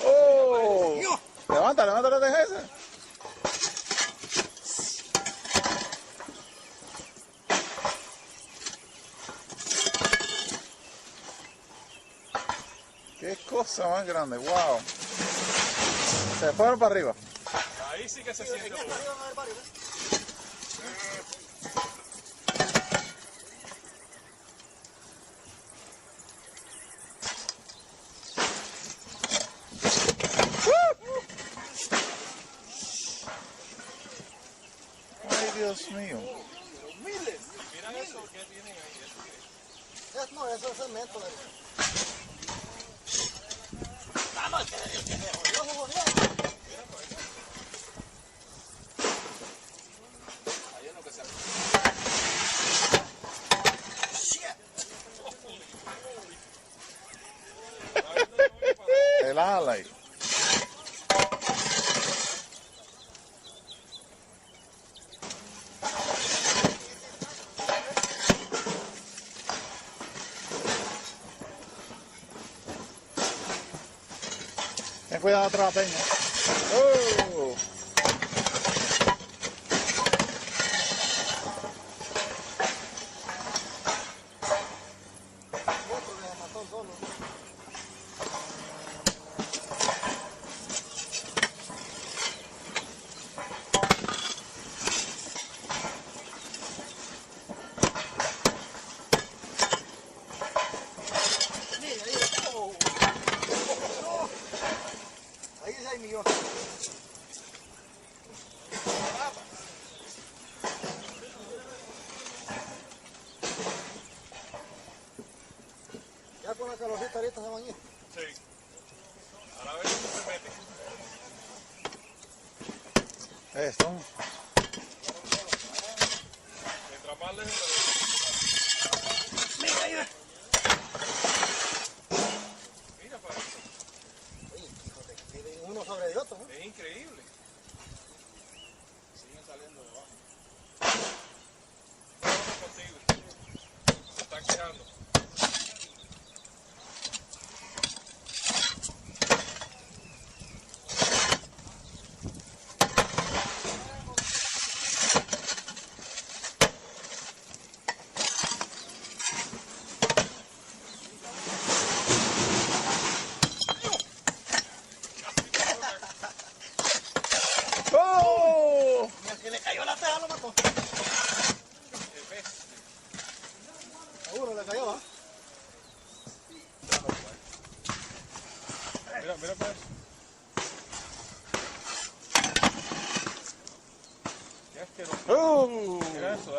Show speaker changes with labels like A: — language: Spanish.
A: Oh. Levanta, levanta la teja esa. Qué cosa más grande, wow. Se fueron para arriba.
B: Ahí sí que se siente todo.
A: Ay, Dios mío.
C: Miles.
B: Mira eso que tienen ahí.
C: No, eso es cemento. Vamos, que se jodió.
B: Ahí es lo que se hace.
A: El ala ahí. Ten cuidado atrás, Peña. Oh.
C: Ahí ya hay millón. Ya con la calorcita ahorita se bañé.
B: Sí. A la vez se mete.
A: Esto.
B: Mientras más lejos.
C: Mira, ahí va.
B: Mira para eso.
C: Oye, tienen uno sobre el otro, ¿no?
B: Es increíble. Siguen saliendo de abajo. Vamos contigo. Se están quejando.
A: ¡Oh!
C: Y al que le cayó la teja lo mató. Seguro le cayó, ¿va?
B: Mira, mira para eso. Qué asqueroso.
A: ¡Oh!
B: Mira eso.